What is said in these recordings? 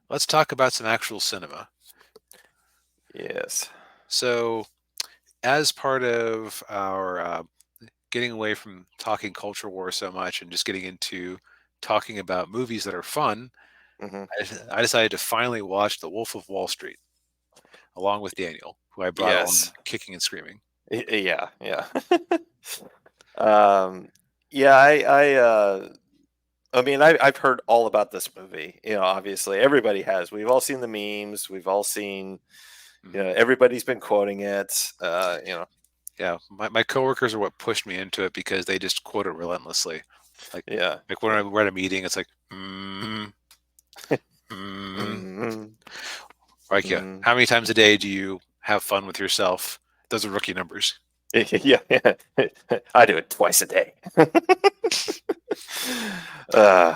Let's talk about some actual cinema. Yes. So, as part of our getting away from talking culture war so much and just getting into talking about movies that are fun, Hmm. I decided to finally watch The Wolf of Wall Street along with Daniel, who I brought Yes. on kicking and screaming. Yeah. Yeah. um, yeah. I mean, I've heard all about this movie. Obviously, everybody has. We've all seen the memes. We've all seen. Hmm. Everybody's been quoting it. Yeah, my coworkers are what pushed me into it because they just quote it relentlessly. Like, Yeah. like when Yeah. we're at a meeting, it's like, mm, Mm, like, yeah. mm. How many times a day do you have fun with yourself? Those are rookie numbers. Yeah. Yeah. I do it twice a day. uh,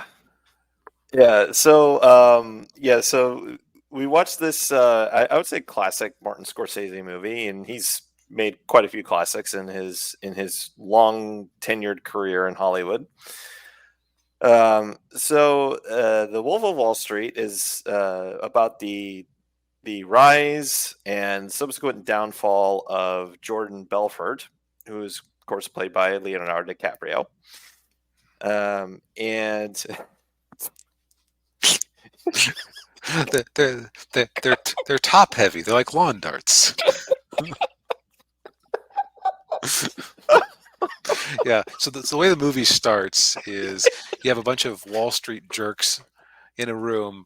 Yeah, so we watched this I would say classic Martin Scorsese movie, and he's made quite a few classics in his long tenured career in Hollywood. The Wolf of Wall Street is about the rise and subsequent downfall of Jordan Belfort, who is of course played by Leonardo DiCaprio. And They're top heavy. They're like lawn darts. Yeah. So the way the movie starts is you have a bunch of Wall Street jerks in a room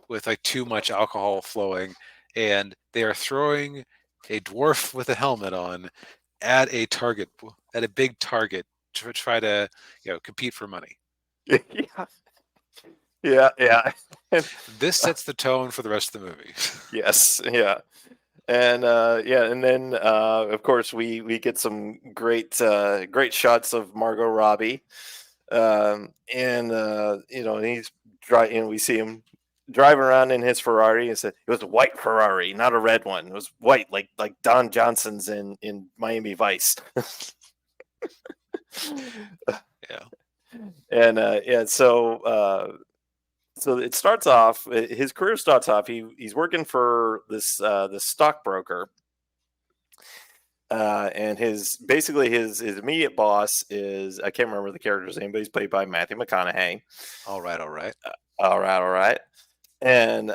with like too much alcohol flowing, and they are throwing a dwarf with a helmet on at a target, at a big target, to try to compete for money. yeah, yeah, yeah. This sets the tone for the rest of the movie. Yes, yeah. And then of course we get some great shots of Margot Robbie. And he's and we see him driving around in his Ferrari. And said it was a white Ferrari, not a red one. It was white, like Don Johnson's in Miami Vice. Yeah. And so it starts off. His career starts off. He's working for this stockbroker, and his immediate boss is, I can't remember the character's name, but he's played by Matthew McConaughey. All right. All right. All right, and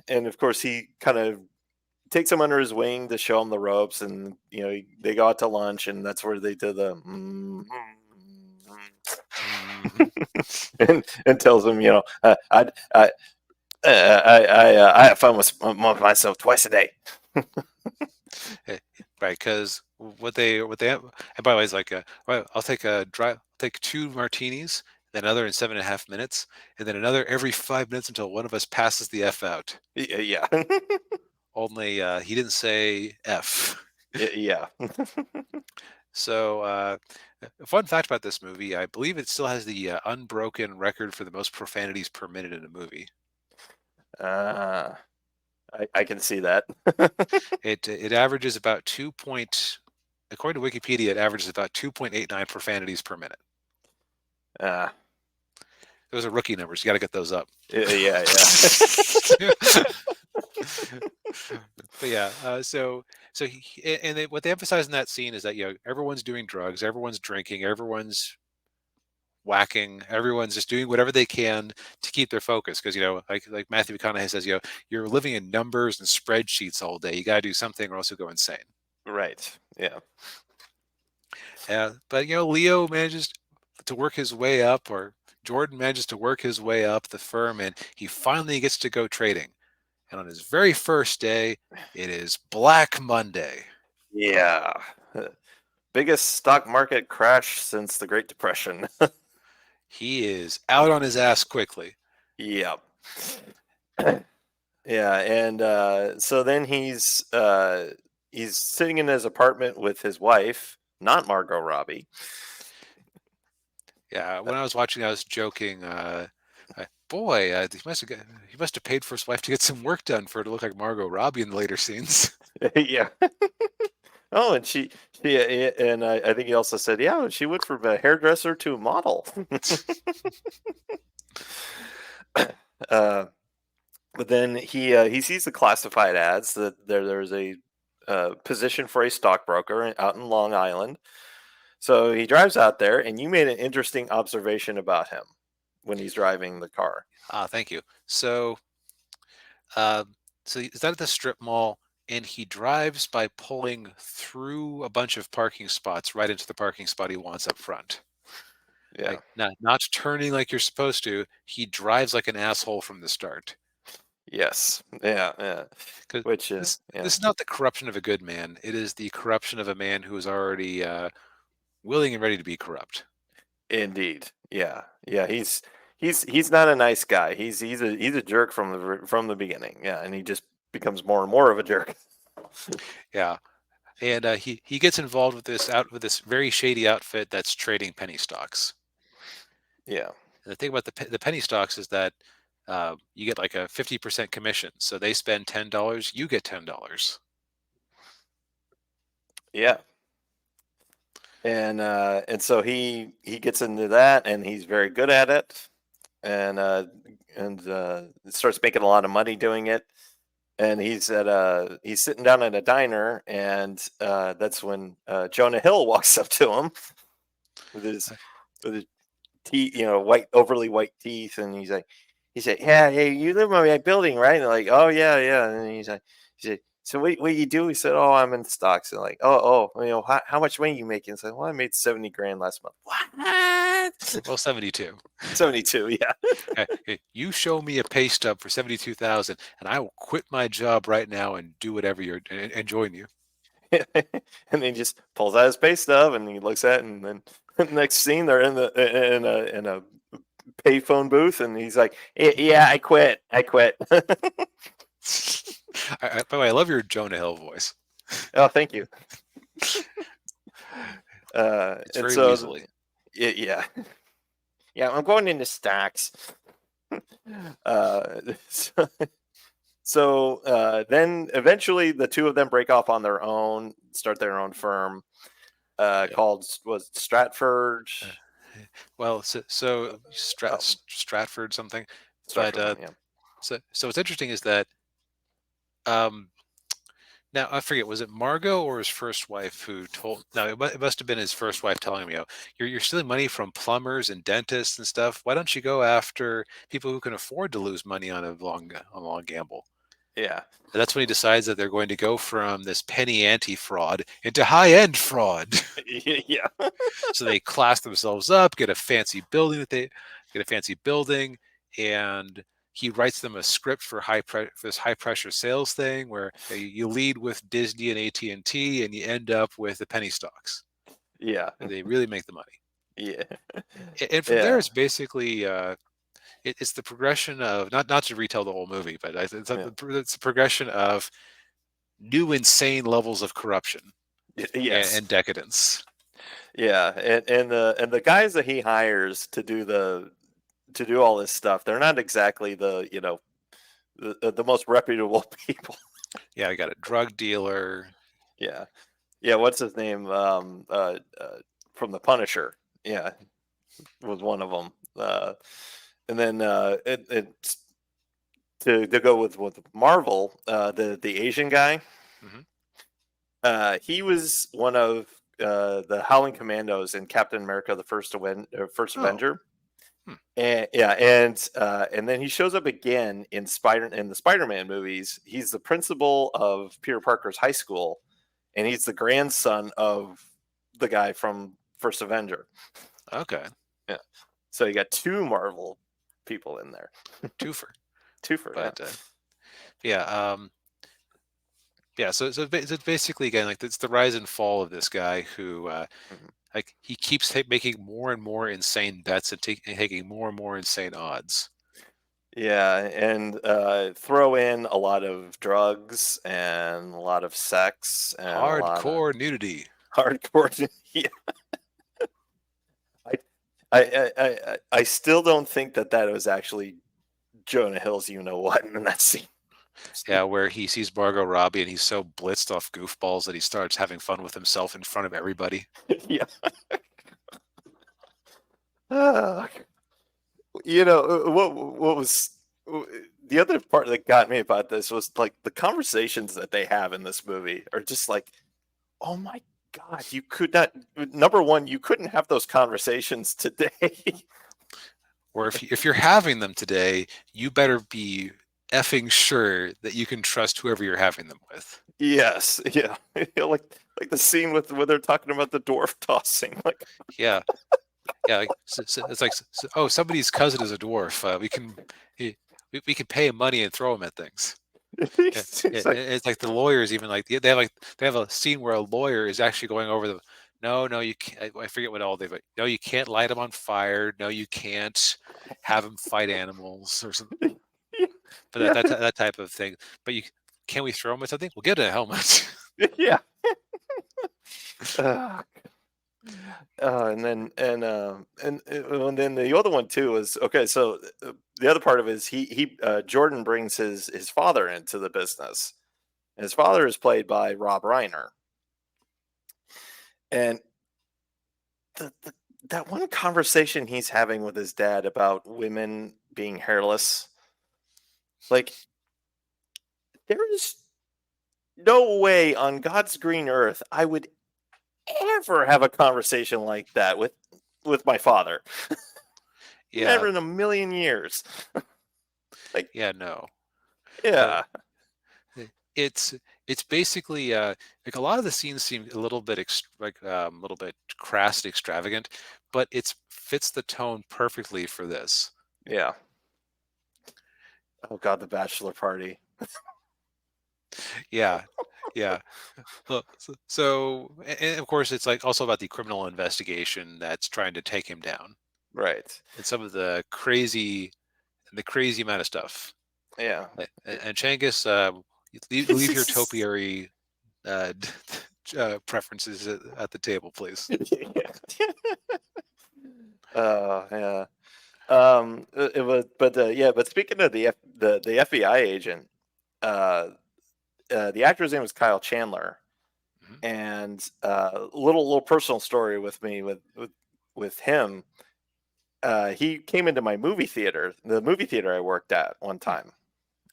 and of course he kind of takes him under his wing to show him the ropes, and they go out to lunch, and that's where they do the Hmm. and tells him, I have fun with myself twice a day. Right, because what they and by the way, is like, right, I'll take two martinis, then another in 7.5 minutes, and then another every 5 minutes until one of us passes the f out. Yeah. Only he didn't say f. Yeah. So, a fun fact about this movie, I believe it still has the unbroken record for the most profanities per minute in a movie. uh, I can see that. It averages about according to Wikipedia, it averages about 2.89 profanities per minute. uh, Those are rookie numbers. You got to get those up. yeah, yeah. But yeah, what they emphasize in that scene is that everyone's doing drugs, everyone's drinking, everyone's whacking, everyone's just doing whatever they can to keep their focus because like Matthew McConaughey says, you're living in numbers and spreadsheets all day. You got to do something or else you'll go insane. Right. Yeah. But Leo manages to work his way up, or Jordan manages to work his way up the firm, and he finally gets to go trading. And on his very first day, it is Black Monday. Yeah. Biggest stock market crash since the Great Depression. He is out on his ass quickly. Yeah. Yeah, and so then he's sitting in his apartment with his wife, not Margot Robbie. Yeah, when I was watching, I was joking. Boy, he must have paid for his wife to get some work done for her to look like Margot Robbie in the later scenes. Yeah. Oh, and and I think he also said, yeah, she went from a hairdresser to a model. Uh, but then he sees the classified ads that there's a position for a stockbroker out in Long Island. So he drives out there, and you made an interesting observation about him when he's driving the car. Ah, thank you. Uh, so is that at the strip mall? And he drives by pulling through a bunch of parking spots right into the parking spot he wants up front. Yeah. Like not turning like you're supposed to. He drives like an asshole from the start. Yes. Yeah. Yeah. Because Which this yeah. is not the corruption of a good man. It is the corruption of a man who is already willing and ready to be corrupt. Indeed. Yeah. Yeah. He's not a nice guy. He's a jerk from the beginning. Yeah, and he just becomes more and more of a jerk. Yeah, and he gets involved with this very shady outfit that's trading penny stocks. Yeah. And the thing about the penny stocks is that you get like a 50% commission. So they spend $10, you get $10. Yeah. And so he gets into that, and he's very good at it, and starts making a lot of money doing it. And he's sitting down at a diner, and that's when Jonah Hill walks up to him with his Uh, with his teeth, white, overly white teeth, and he said, "Yeah, hey, you live in my building, right?" And they're like, "Oh yeah, yeah." And he said, "So what do you do?" He said, "Oh, I'm in stocks." And like, "Oh, how much money you making?" It's like, "Well, I made 70 grand last month." What? well, 72. 72, yeah. Hey, you show me a pay stub for 72,000, and I will quit my job right now and do whatever you're and join you. And then he just pulls out his pay stub, and he looks at it, and then next scene they're in a payphone booth, and he's like, "Yeah, I quit." By the way, I love your Jonah Hill voice. Oh, thank you. It's And very so, weaselly. yeah, yeah, I'm going into stacks. So, then eventually the two of them break off on their own, start their own firm Yeah. called was Stratford. Uh, well, Oh, Stratford something, but Stratford one, yeah. so what's interesting is that um, now I forget, was it Margot or his first wife who told? No, it must have been his first wife telling him, you're stealing money from plumbers and dentists and stuff. Why don't you go after people who can afford to lose money on a long gamble? Yeah. And that's when he decides that they're going to go from this penny ante fraud into high end fraud. Yeah. So they class themselves up, get a fancy building, and he writes them a script for for this high pressure sales thing where you lead with Disney and AT&T and you end up with the penny stocks. Yeah. And they really make the money. Yeah. And from there, Yeah. it's basically it's the progression of not to retell the whole movie, but Yeah. it's the progression of new insane levels of corruption Yes. and decadence. Yeah. And the guys that he hires to do all this stuff, they're not exactly the most reputable people. Yeah, I got a drug dealer. Yeah. Yeah, what's his name? From the Punisher. Yeah, was one of them. And then it's to go with Marvel, the Asian guy. Hmm. He was one of the Howling Commandos in Captain America: The First Oh, Avenger. hmm, And yeah, and then he shows up again in the Spider-Man movies. He's the principal of Peter Parker's high school, and he's the grandson of the guy from First Avenger. okay, Yeah, so you got two Marvel people in there. twofer. Twofer, yeah. But yeah, yeah. So it's basically again like it's the rise and fall of this guy who Mhm. like he keeps making more and more insane bets and taking more and more insane odds. Yeah, and throw in a lot of drugs and a lot of sex and a lot of Hardcore nudity. hardcore. Yeah, I, I still don't think that was actually Jonah Hill's you know what in that scene. Yeah, where he sees Margot Robbie and he's so blitzed off goofballs that he starts having fun with himself in front of everybody. Yeah. Ah, what was the other part that got me about this was like the conversations that they have in this movie are just like, oh my god, you could not. Number one, you couldn't have those conversations today. Or if you're having them today, you better be effing sure that you can trust whoever you're having them with. Yes, yeah, like the scene with where they're talking about the dwarf tossing. Like, Yeah, yeah. It's like, oh, somebody's cousin is a dwarf. We can pay him money and throw him at things. Yeah, it's like, it's like the lawyers even they have a scene where a lawyer is actually going over the no, no, you can't. I forget what all they've like. No, you can't light them on fire. No, you can't have them fight animals or something. But yeah, that type of thing. But you can we throw them at something? We'll get a helmet. yeah. Uh, and then the other one too is okay. So the other part of it is Jordan brings his father into the business. And his father is played by Rob Reiner, and the that one conversation he's having with his dad about women being hairless, like there is no way on God's green earth I would ever have a conversation like that with my father. Yeah, Never in a million years. Like, yeah, no. Uh, yeah, it's it's basically like a lot of the scenes seem a little bit a little bit crass and extravagant, but it fits the tone perfectly for this. yeah. Oh God, the bachelor party. Yeah, yeah. Well, and of course, it's like also about the criminal investigation that's trying to take him down, Right. and some of the crazy amount of stuff. Yeah. And Changus, leave your topiary uh, preferences at the table, please. Yeah. It was, but speaking of the FBI agent, uh, the actor's name was Kyle Chandler, Mhm. and little personal story with me with him. He came into my movie theater, the movie theater I worked at one Hmm. time,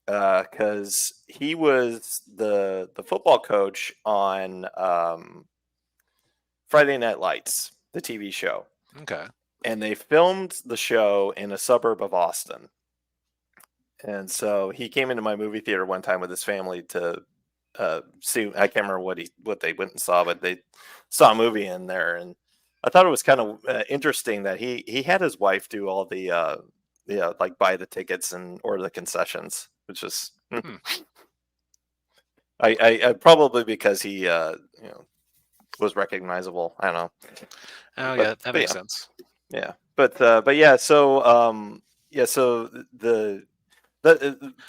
because he was the football coach on Friday Night Lights, the TV show, Okay. and they filmed the show in a suburb of Austin. And so he came into my movie theater one time with his family to see. I can't remember what they went and saw, but they saw a movie in there, and I thought it was kind of interesting that he had his wife do all the like buy the tickets and order the concessions, which is Hmm. I probably because he was recognizable. I don't know, Oh but yeah, that but makes yeah, sense. yeah, but yeah. So yeah, so the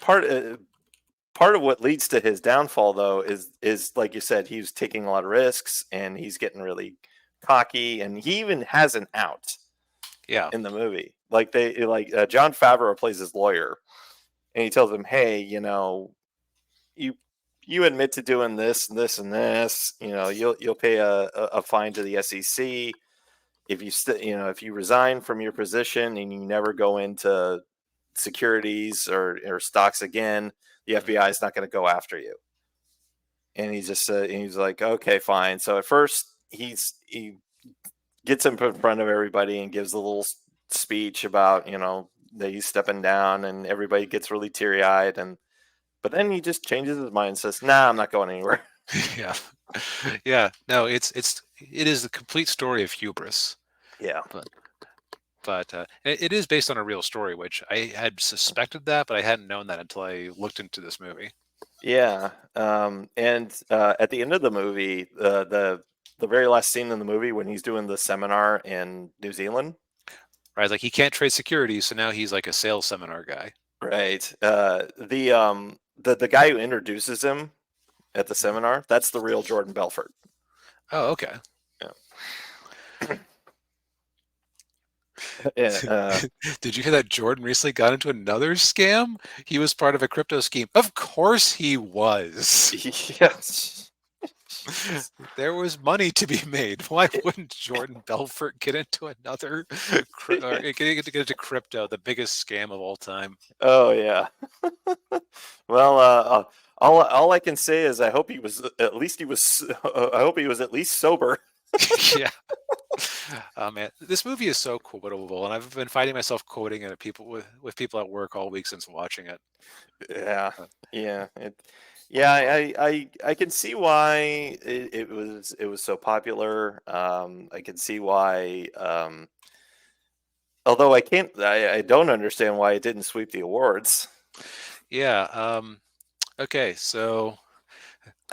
part of what leads to his downfall though is like you said, he's taking a lot of risks and he's getting really cocky, and he even has an out Yeah. in the movie. Like John Favreau plays his lawyer, and he tells him, "Hey, you you admit to doing this and this and this. You'll pay a fine to the SEC if if you resign from your position and you never go into securities or stocks again, the Mhm. FBI is not going to go after you." And he's like, okay, fine. So at first he gets him in front of everybody and gives a little speech about that he's stepping down, and everybody gets really teary eyed, and but then he just changes his mind and says, "Nah, I'm not going anywhere." Yeah. Yeah. No, it is the complete story of hubris, Yeah, but it is based on a real story, which I had suspected that, but I hadn't known that until I looked into this movie. yeah. And at the end of the movie, the very last scene in the movie when he's doing the seminar in New Zealand, Right? Like he can't trade securities, so now he's like a sales seminar guy. right? The guy who introduces him at the Mhm. seminar, that's the real Jordan Belfort. Oh, okay. Yeah. Yeah, Did you hear that Jordan recently got into another scam? He was part of a crypto scheme. Of course he was. yes. Jesus. There was money to be made. Why wouldn't Jordan Belfort get into another or get into crypto, the biggest scam of all time? Oh yeah. Well, all I can say is I hope he was at least he was I hope he was at least sober. Yeah. Oh man, this movie is so quotable, and I've been finding myself quoting it at people with people at work all week since watching it. Yeah, Uh, yeah, yeah. I can see why it was so popular. I can see why. Although I don't understand why it didn't sweep the awards. yeah. Okay. So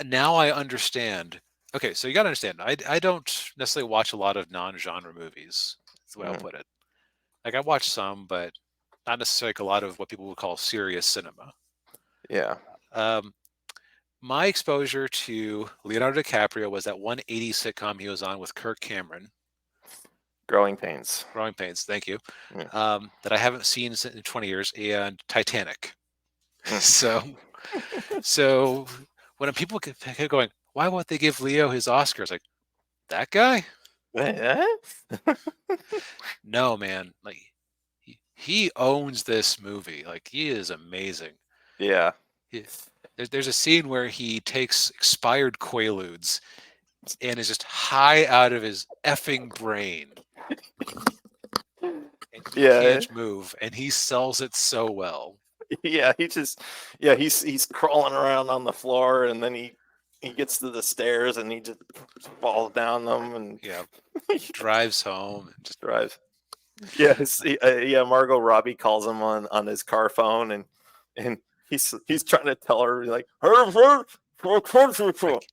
now I understand. Okay. So you got to understand. I don't necessarily watch a lot of non-genre movies. That's the way I'll Mm, put it. Like I watch some, but not necessarily like a lot of what people would call serious cinema. yeah, Um, my exposure to Leonardo DiCaprio was that 180 sitcom he was on with Kirk Cameron, growing pains. Growing Pains. Thank you. Yeah. That I haven't seen in 20 years, and Titanic. Mm. So, so when people kept going, why won't they give Leo his Oscars? Like that guy? Eh? No, man. Like he owns this movie. Like he is amazing. Yeah, He, there's a scene where he takes expired Quaaludes and is just high out of his effing brain, and he yeah, can't move, and he sells it so well. yeah. He's crawling around on the floor, and then he gets to the stairs, and he just falls down them, and Yeah, he drives home. Just drives. Yes, yeah. Margot Robbie calls him on his car phone, and he's trying to tell her like, I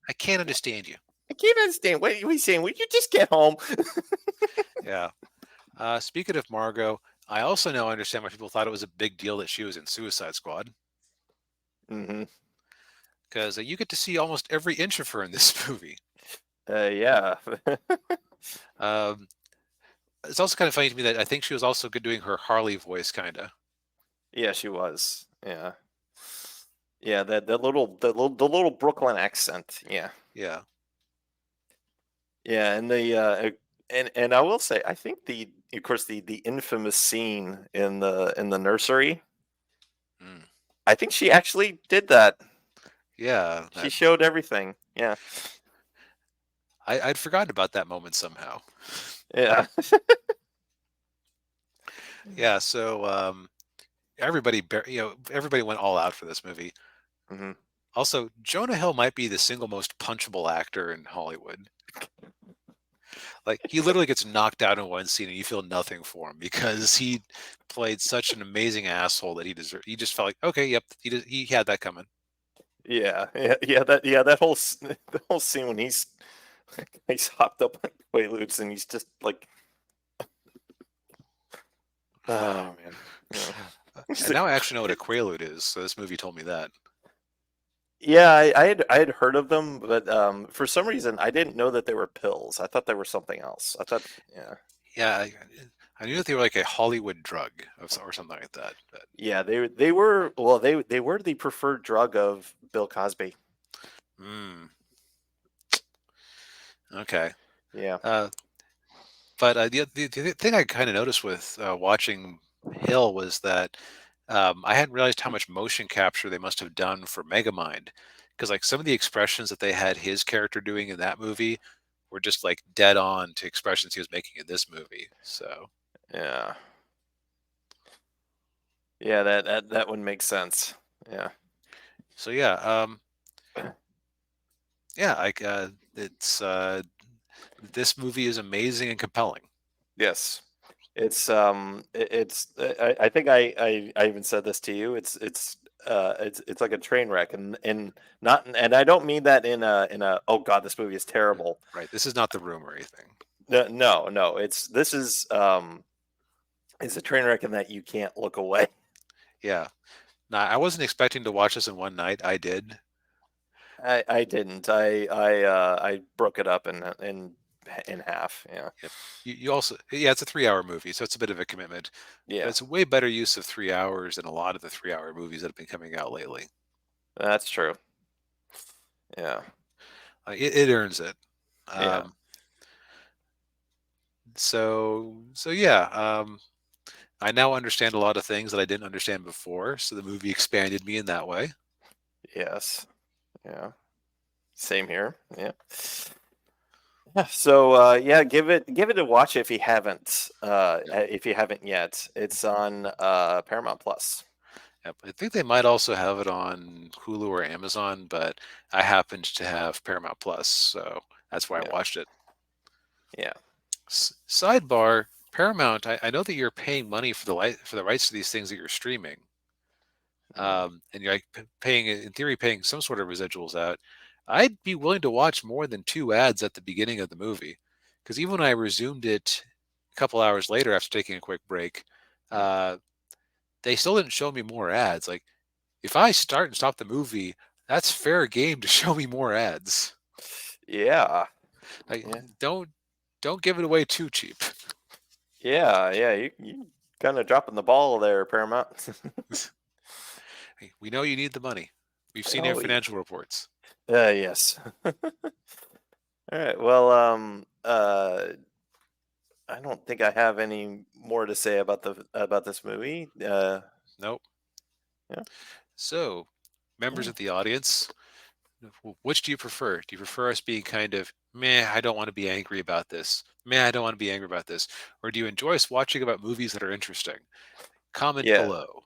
I can't understand you. can't understand what are you saying. Would you just get home? Yeah. Speaking of Margot, I also now understand why people thought it was a big deal that she was in Suicide Squad, Hmm. because you get to see almost every inch of her in this movie. Yeah, Um, it's also kind of funny to me that I think she was also good doing her Harley voice, kind of. yeah. She was. Yeah, yeah. The little Brooklyn accent. Yeah, Yeah. yeah. And I will say, I think the of course the infamous scene in the nursery. Mm. I think she actually did that. Yeah. She showed everything. Yeah. I'd forgotten about that moment somehow. Yeah. Yeah. So everybody went all out for this movie. Hmm. Also, Jonah Hill might be the single most punchable actor in Hollywood. Like he literally gets knocked out in one scene, and you feel nothing for him because he played such an amazing asshole that he deserved. You just felt like, okay, yep, he had that coming. Yeah, that whole the whole scene when he's hopped up on Quaaludes and he's just like, oh man, yeah. He's And like, now I actually know what a quaalude is. So this movie told me that. yeah, I had heard of them, but for some reason I didn't know that they were pills. I thought they were something else. I thought, yeah, Yeah, I knew that they were like a Hollywood drug or something like that. But yeah, they were well, they were the preferred drug of Bill Cosby. mm, okay. Yeah, Uh, but the thing I kind of noticed with watching Hill was that I hadn't realized how much motion capture they must have done for Megamind, because like some of the expressions that they had his character doing in that movie were just like dead on to expressions he was making in this movie. So yeah, yeah. That would make sense. Yeah. yeah, yeah, like it's this movie is amazing and compelling. Yes. I think I even said this to you. It's like a train wreck, and not, and I don't mean that in a oh god, this movie is terrible. Right. This is not The Room or anything. No, no, no. It's a train wreck in that you can't look away. Yeah. Now, I wasn't expecting to watch this in one night. I did. I didn't. I broke it up in half. Yeah. Yep. You also, yeah, it's a 3 hour movie, so it's a bit of a commitment, but Yeah, it's a way better use of 3 hours than a lot of the 3 hour movies that have been coming out lately. that's true. Yeah. it earns it. Yeah. Um, so yeah. I now understand a lot of things that I didn't understand before. So the movie expanded me in that way. Yes. Yeah. Same here. Yeah. Yeah. So yeah, give it a watch if you haven't yet. It's on Paramount Plus. Yep. I think they might also have it on Hulu or Amazon, but I happened to have Paramount Plus, so that's why I Yeah. watched it. Yeah. Sidebar: Paramount. I know that you're paying money for the rights to these things that you're streaming, Mm. and you're like paying, in theory, paying some sort of residuals out. I'd be willing to watch more than two ads at the beginning of the movie, because even when I resumed it a couple hours later after taking a quick break, uh, they still didn't show me more ads. Like, if I start and stop the movie, that's fair game to show me more ads. Yeah. Like, Yeah. don't give it away too cheap. Yeah. Yeah. You kind of dropping the ball there, Paramount. We know you need the money. We've seen your Oh, financial reports. yes. All right. Well, I don't think I have any more to say about this movie. Nope. Yeah. So, members Yeah. of the audience, which do you prefer? Do you prefer us being kind of, meh, I don't want to be angry about this. Meh, I don't want to be angry about this. Or do you enjoy us watching about movies that are interesting? Comment Yeah. below.